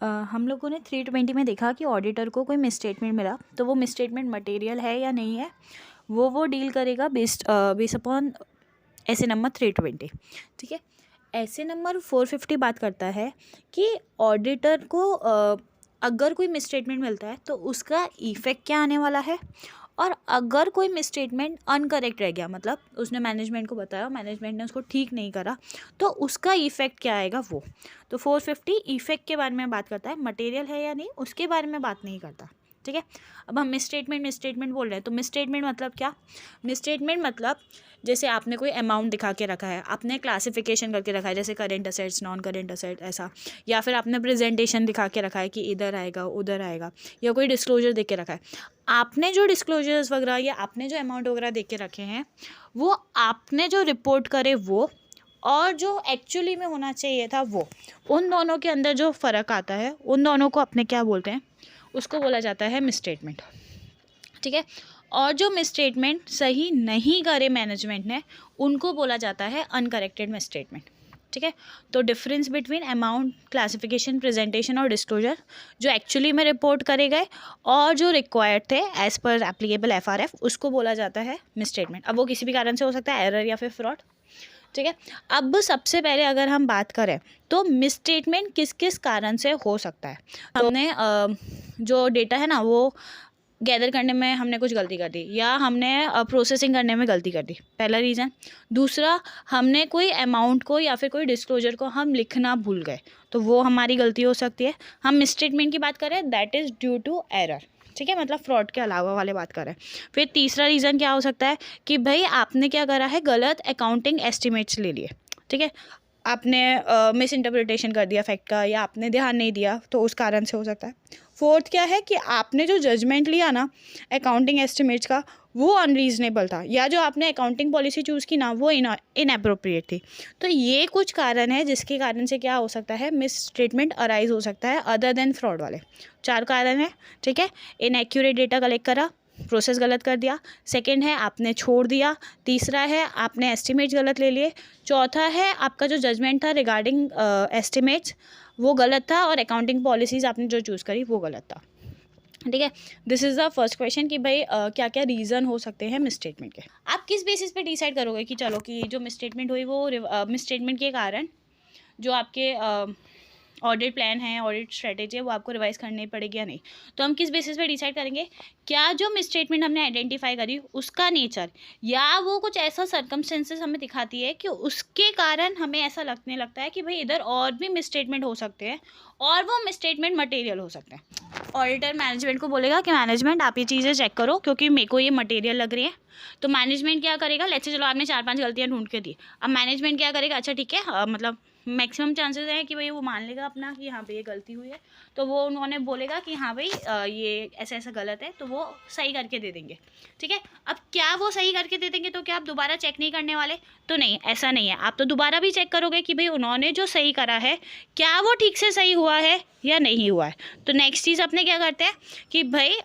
हम लोगों ने 320 में देखा कि ऑडिटर को कोई मिसस्टेटमेंट मिला तो वो मिसस्टेटमेंट मटेरियल है या नहीं है, वो डील करेगा बेस अपॉन ऐसे नंबर 320। ठीक है। ऐसे नंबर 450 बात करता है कि ऑडिटर को अगर कोई मिसस्टेटमेंट मिलता है तो उसका इफ़ेक्ट क्या आने वाला है, और अगर कोई मिसस्टेटमेंट अनकरेक्ट रह गया, मतलब उसने मैनेजमेंट को बताया, मैनेजमेंट ने उसको ठीक नहीं करा, तो उसका इफ़ेक्ट क्या आएगा वो। तो 450 इफ़ेक्ट के बारे में बात करता है, मटेरियल है या नहीं उसके बारे में बात नहीं करता। ठीक है। अब हम मिसस्टेटमेंट बोल रहे हैं, तो मिसस्टेटमेंट मतलब क्या? मिसस्टेटमेंट मतलब जैसे आपने कोई अमाउंट दिखा के रखा है, आपने क्लासिफिकेशन करके रखा है, जैसे current assets, non current asset ऐसा, या फिर आपने प्रेजेंटेशन दिखा के रखा है कि इधर आएगा उधर आएगा, या कोई डिस्क्लोजर देख के रखा है। आपने जो डिस्क्लोजर्स वगैरह या आपने जो अमाउंट वगैरह देख के रखे हैं, वो आपने जो रिपोर्ट करे वो, और जो एक्चुअली में होना चाहिए था वो, उन दोनों के अंदर जो फ़र्क आता है उन दोनों को अपने क्या बोलते हैं, उसको बोला जाता है मिसस्टेटमेंट। ठीक है। और जो मिसस्टेटमेंट सही नहीं करे मैनेजमेंट ने, उनको बोला जाता है अनकरेक्टेड मिसस्टेटमेंट। ठीक है। तो difference between amount, classification, presentation और डिस्क्लोजर, जो एक्चुअली में रिपोर्ट करे गए और जो रिक्वायर्ड थे एज पर एप्लीकेबल एफआरएफ, उसको बोला जाता है मिसस्टेटमेंट। अब वो किसी भी कारण से हो सकता है, एरर या फिर फ्रॉड। ठीक है। अब सबसे पहले अगर हम बात करें तो मिसस्टेटमेंट किस किस कारण से हो सकता है। तो हमने जो डेटा है ना वो गैदर करने में हमने कुछ गलती कर दी, या हमने प्रोसेसिंग करने में गलती कर दी, पहला रीज़न। दूसरा, हमने कोई अमाउंट को या फिर कोई डिस्क्लोजर को हम लिखना भूल गए, तो वो हमारी गलती हो सकती है। हम मिसस्टेटमेंट की बात करें, that is due to error. ठीक है, मतलब फ्रॉड के अलावा वाले बात करें। फिर तीसरा रीज़न क्या हो सकता है कि भाई आपने क्या करा है, गलत अकाउंटिंग एस्टिमेट्स ले लिए। ठीक है, आपने मिस इंटरप्रिटेशन कर दिया फैक्ट का, या आपने ध्यान नहीं दिया, तो उस कारण से हो सकता है। फोर्थ क्या है कि आपने जो जजमेंट लिया ना अकाउंटिंग एस्टिमेट्स का, वो अनरीजनेबल था, या जो आपने अकाउंटिंग पॉलिसी चूज़ की ना वो इनअप्रोप्रिएट थी। तो ये कुछ कारण है जिसके कारण से क्या हो सकता है, मिस स्टेटमेंट अराइज हो सकता है, अदर देन फ्रॉड वाले। 4 कारण है। ठीक है। इनएक्यूरेट डेटा कलेक्ट करा, प्रोसेस गलत कर दिया। सेकंड है आपने छोड़ दिया। तीसरा है आपने एस्टिमेट्स गलत ले लिए। चौथा है आपका जो जजमेंट था रिगार्डिंग एस्टिमेट्स वो गलत था, और अकाउंटिंग पॉलिसीज़ आपने जो चूज़ करी वो गलत था। ठीक है। This is the first question कि भाई क्या क्या रीज़न हो सकते हैं मिसस्टेटमेंट के। आप किस बेसिस पे डिसाइड करोगे कि चलो कि जो मिसस्टेटमेंट हुई वो मिसस्टेटमेंट के कारण जो आपके ऑडिट प्लान है, ऑडिट स्ट्रेटेजी है, वो आपको रिवाइज करनी पड़ेगी या नहीं। तो हम किस बेसिस पे डिसाइड करेंगे, क्या जो मिसस्टेटमेंट हमने आइडेंटिफाई करी उसका नेचर, या वो कुछ ऐसा सर्कमस्टेंसेस हमें दिखाती है कि उसके कारण हमें ऐसा लगने लगता है कि भाई इधर और भी मिसस्टेटमेंट हो सकते हैं, और वो मिसस्टेटमेंट मटेरियल हो सकते हैं। ऑडिटर मैनेजमेंट को बोलेगा कि मैनेजमेंट आप ये चीज़ें चेक करो क्योंकि मेरे को ये मटेरियल लग रही है। तो मैनेजमेंट क्या करेगा, लेट्स से चलो आपने 4-5 गलतियाँ ढूंढ के दी, अब मैनेजमेंट क्या करेगा, अच्छा ठीक है, मतलब मैक्सिमम चांसेस हैं कि भाई वो मान लेगा अपना कि हाँ भाई ये गलती हुई है, तो वो उन्होंने बोलेगा कि हाँ भाई ये ऐसा ऐसा गलत है, तो वो सही करके दे देंगे। ठीक है। अब क्या वो सही करके दे देंगे तो क्या आप दोबारा चेक नहीं करने वाले? तो नहीं, ऐसा नहीं है, आप तो दोबारा भी चेक करोगे कि भाई उन्होंने जो सही करा है क्या वो ठीक से सही हुआ है या नहीं हुआ है। तो नेक्स्ट चीज़ अपने क्या करते हैं कि भाई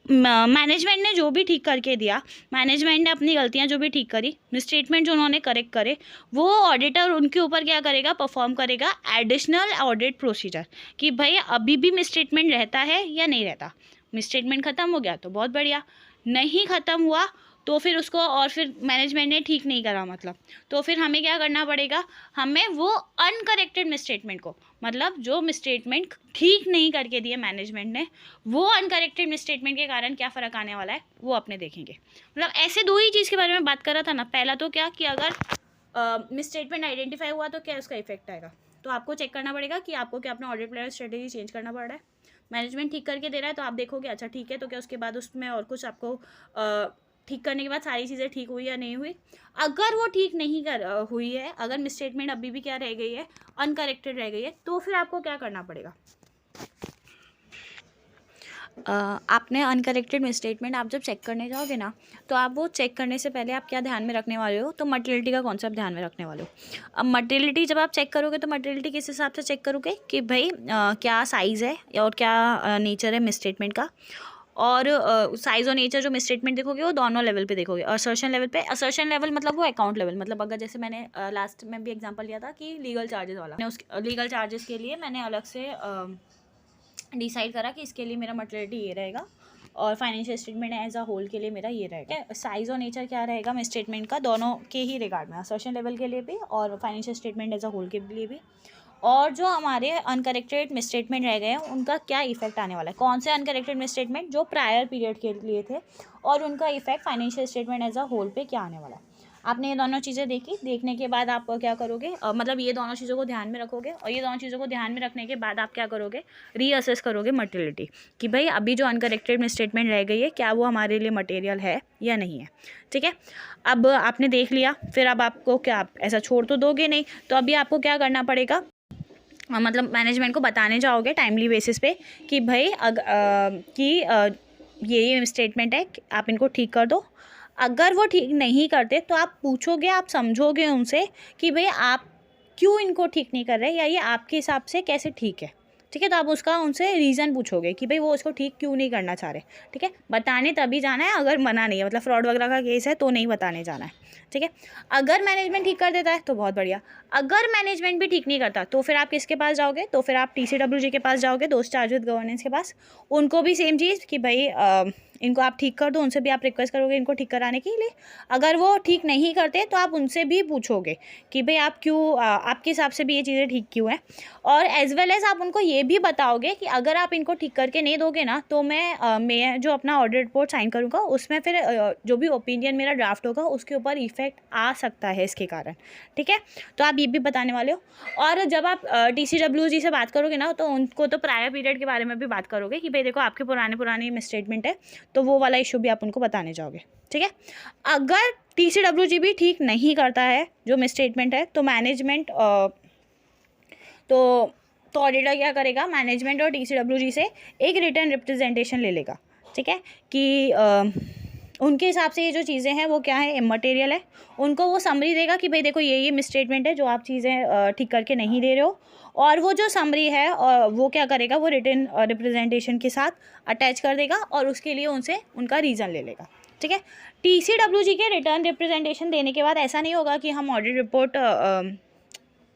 मैनेजमेंट ने जो भी ठीक करके दिया, मैनेजमेंट ने अपनी गलतियां जो भी ठीक करी, मिसस्टेटमेंट जो उन्होंने करेक्ट करे, वो ऑडिटर उनके ऊपर क्या करेगा, परफॉर्म करेगा एडिशनल ऑडिट प्रोसीजर कि भाई अभी भी मिसस्टेटमेंट रहता है या नहीं रहता। मिसस्टेटमेंट ख़त्म हो गया तो बहुत बढ़िया, नहीं ख़त्म हुआ तो फिर उसको, और फिर मैनेजमेंट ने ठीक नहीं करा मतलब, तो फिर हमें क्या करना पड़ेगा, हमें वो अनकरेक्टेड मिसस्टेटमेंट को, मतलब जो मिसस्टेटमेंट ठीक नहीं करके दिए मैनेजमेंट ने, वो अनकरेक्टेड मिसस्टेटमेंट के कारण क्या फ़र्क आने वाला है वो अपने देखेंगे। मतलब ऐसे दो ही चीज़ के बारे में बात कर रहा था ना, पहला तो क्या कि अगर मिसस्टेटमेंट आइडेंटिफाई हुआ तो क्या उसका इफेक्ट आएगा, तो आपको चेक करना पड़ेगा कि आपको क्या अपना ऑडिट प्लान स्ट्रेटेजी चेंज करना पड़ रहा है। मैनेजमेंट ठीक करके दे रहा है तो आप देखोगे अच्छा ठीक है, तो क्या उसके बाद उसमें और कुछ आपको ठीक करने के बाद सारी चीज़ें ठीक हुई या नहीं हुई। अगर वो ठीक नहीं हुई है, अगर मिसस्टेटमेंट अभी भी क्या रह गई है, अनकरेक्टेड रह गई है, तो फिर आपको क्या करना पड़ेगा, आपने अनकरेक्टेड मिसस्टेटमेंट आप जब चेक करने जाओगे ना, तो आप वो चेक करने से पहले आप क्या ध्यान में रखने वाले हो, तो मटेरियलिटी का कॉन्सेप्ट ध्यान में रखने वाले हो। अब मटेरियलिटी जब आप चेक करोगे तो मटेरियलिटी किस हिसाब से चेक करोगे कि भाई क्या साइज़ है और क्या नेचर है मिसस्टेटमेंट का, और साइज और नेचर जो मिसस्टेटमेंट देखोगे वो दोनों लेवल पे देखोगे। असर्शन लेवल पे, असर्शन लेवल मतलब वो अकाउंट लेवल, मतलब अगर जैसे मैंने लास्ट में भी एग्जांपल लिया था कि लीगल चार्जेस वाला, मैंने उस लीगल चार्जेस के लिए मैंने अलग से डिसाइड करा कि इसके लिए मेरा मटेरियलिटी ये रहेगा और financial statement as a whole के लिए मेरा ये रहेगा। साइज और नेचर क्या रहेगा मिसस्टेटमेंट का, दोनों के ही रिगार्ड में, असर्शन लेवल के लिए भी और financial statement as a whole के लिए भी। और जो हमारे अनकरेक्टेड मिसस्टेटमेंट रह गए हैं उनका क्या इफेक्ट आने वाला है, कौन से अनकरेक्टेड मिसस्टेटमेंट जो प्रायर पीरियड के लिए थे और उनका effect financial statement as a whole पे क्या आने वाला है। आपने ये दोनों चीज़ें देखी, देखने के बाद आप क्या करोगे, मतलब ये दोनों चीज़ों को ध्यान में रखोगे और ये दोनों चीज़ों को ध्यान में रखने के बाद आप क्या करोगे, रीअसेस करोगे मटेरियलिटी कि भाई अभी जो अनकरेक्टेड मिसस्टेटमेंट रह गई है क्या वो हमारे लिए मटेरियल है या नहीं है। ठीक है, अब आपने देख लिया, फिर अब आपको क्या, आप ऐसा छोड़ तो दोगे नहीं, तो अभी आपको क्या करना पड़ेगा, मतलब मैनेजमेंट को बताने जाओगे टाइमली बेसिस पे कि भाई ये स्टेटमेंट है, आप इनको ठीक कर दो। अगर वो ठीक नहीं करते तो आप पूछोगे, आप समझोगे उनसे कि भाई आप क्यों इनको ठीक नहीं कर रहे या ये आपके हिसाब से कैसे ठीक है। ठीक है, तो आप उसका उनसे रीज़न पूछोगे कि भाई वो उसको ठीक क्यों नहीं करना चाह रहे। ठीक है, बताने तभी जाना है अगर मना नहीं है, मतलब फ्रॉड वगैरह का केस है तो नहीं बताने जाना है। ठीक है, अगर मैनेजमेंट ठीक कर देता है तो बहुत बढ़िया, अगर मैनेजमेंट भी ठीक नहीं करता तो फिर आप किसके पास जाओगे, तो फिर आप TCWG के पास जाओगे, दोस्त चार्ज विद गवर्नेंस के पास। उनको भी सेम चीज़ कि भाई इनको आप ठीक कर दो, उनसे भी आप रिक्वेस्ट करोगे इनको ठीक कराने के लिए। अगर वो ठीक नहीं करते तो आप उनसे भी पूछोगे कि भाई आप क्यों, आपके हिसाब से भी ये चीज़ें ठीक क्यों हैं। और एज वेल एज आप उनको ये भी बताओगे कि अगर आप इनको ठीक करके नहीं दोगे ना तो मैं जो अपना ऑडिट रिपोर्ट साइन करूँगा उसमें फिर जो भी ओपिनियन मेरा ड्राफ्ट होगा उसके ऊपर इफेक्ट आ सकता है इसके कारण। ठीक है, तो आप ये भी बताने वाले हो। और जब आप TCWG से बात करोगे ना तो उनको तो प्रायर पीरियड के बारे में भी बात करोगे कि भाई देखो आपके पुरानी मिसस्टेटमेंट है, तो वो वाला इशू भी आप उनको बताने जाओगे। ठीक है, अगर TCWG भी ठीक नहीं करता है जो मिसस्टेटमेंट है तो मैनेजमेंट तो ऑडिटर क्या करेगा, मैनेजमेंट और TCWG से एक रिटर्न रिप्रेजेंटेशन ले लेगा। ठीक है, कि उनके हिसाब से ये जो चीज़ें हैं वो क्या है, इमटेरियल है। उनको वो समरी देगा कि भाई देखो ये मिसस्टेटमेंट है जो आप चीज़ें ठीक करके नहीं दे रहे हो, और वो जो समरी है वो क्या करेगा, वो रिटन रिप्रेजेंटेशन के साथ अटैच कर देगा और उसके लिए उनसे उनका रीज़न ले लेगा। ठीक है, TCWG के रिटर्न रिप्रेजेंटेशन देने के बाद ऐसा नहीं होगा कि हम ऑडिट रिपोर्ट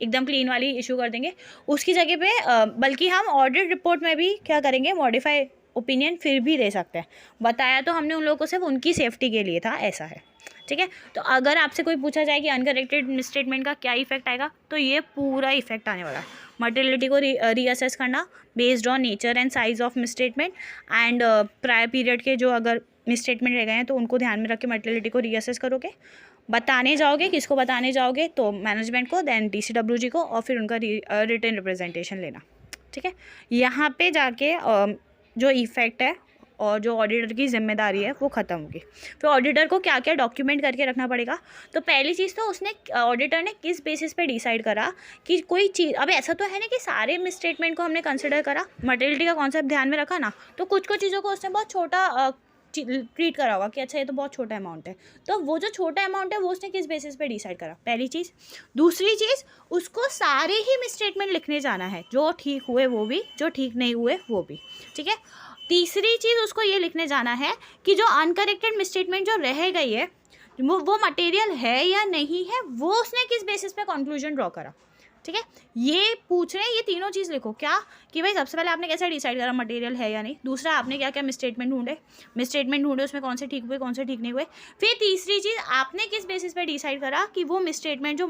एकदम क्लीन वाली इशू कर देंगे, उसकी जगह पे बल्कि हम ऑडिट रिपोर्ट में भी क्या करेंगे, मॉडिफाई ओपिनियन फिर भी दे सकते हैं। बताया तो हमने उन लोगों को सिर्फ उनकी सेफ्टी के लिए था, ऐसा है। ठीक है, तो अगर आपसे कोई पूछा जाए कि अनकरेक्टेड मिसस्टेटमेंट का क्या इफेक्ट आएगा, तो ये पूरा इफेक्ट आने वाला है। मटेरियलिटी को रीअसेस करना based on nature and size of misstatement and prior period के जो अगर मिसस्टेटमेंट रह गए हैं तो उनको ध्यान में रख के मटेरियलिटी को रीअसेस करोगे। बताने जाओगे, किसको बताने जाओगे, तो मैनेजमेंट को, देन TCWG को, और फिर उनका रिटन रिप्रेजेंटेशन लेना। ठीक है, यहाँ पे जाके जो इफेक्ट है और जो ऑडिटर की जिम्मेदारी है वो ख़त्म होगी। फिर ऑडिटर को क्या क्या डॉक्यूमेंट करके रखना पड़ेगा, तो पहली चीज़ तो उसने ऑडिटर ने किस बेसिस पे डिसाइड करा कि कोई चीज़, अब ऐसा तो है ना कि सारे मिसस्टेटमेंट को हमने कंसिडर करा, मटेरियलिटी का कॉन्सेप्ट ध्यान में रखा ना, तो कुछ चीज़ों को उसने बहुत छोटा ट्रीट करा होगा कि अच्छा ये तो बहुत छोटा अमाउंट है, तो वो जो छोटा अमाउंट है वो उसने किस बेसिस पे डिसाइड करा, पहली चीज़। दूसरी चीज़, उसको सारे ही मिसस्टेटमेंट लिखने जाना है, जो ठीक हुए वो भी, जो ठीक नहीं हुए वो भी। ठीक है, तीसरी चीज़ उसको ये लिखने जाना है कि जो अनकरेक्टेड मिसस्टेटमेंट जो रह गई है वो मटेरियल है या नहीं है, वो उसने किस बेसिस पे कंक्लूजन ड्रॉ करा। ठीक है, ये पूछ रहे हैं, ये तीनों चीज़ लिखो। क्या कि भाई सबसे पहले आपने कैसे डिसाइड करा मटेरियल है या नहीं, दूसरा आपने क्या क्या मिसस्टेटमेंट ढूंढे उसमें कौन से ठीक हुए कौन से ठीक नहीं हुए, फिर तीसरी चीज़ आपने किस बेसिस पे डिसाइड करा कि वो मिसस्टेटमेंट जो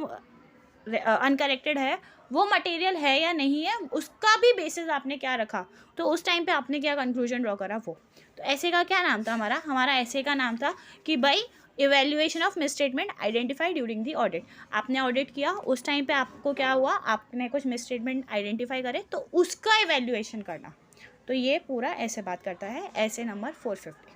अनकरेक्टेड है वो मटेरियल है या नहीं है, उसका भी बेसिस आपने क्या रखा, तो उस टाइम पे आपने क्या कंक्लूजन ड्रॉ करा वो। तो ऐसे का क्या नाम था हमारा ऐसे का नाम था कि भाई evaluation of misstatement identify during the audit. आपने ऑडिट किया, उस टाइम पे आपको क्या हुआ, आपने कुछ मिसस्टेटमेंट आइडेंटिफाई करे तो उसका इवेल्युएशन करना। तो ये पूरा ऐसे बात करता है, ऐसे नंबर 450।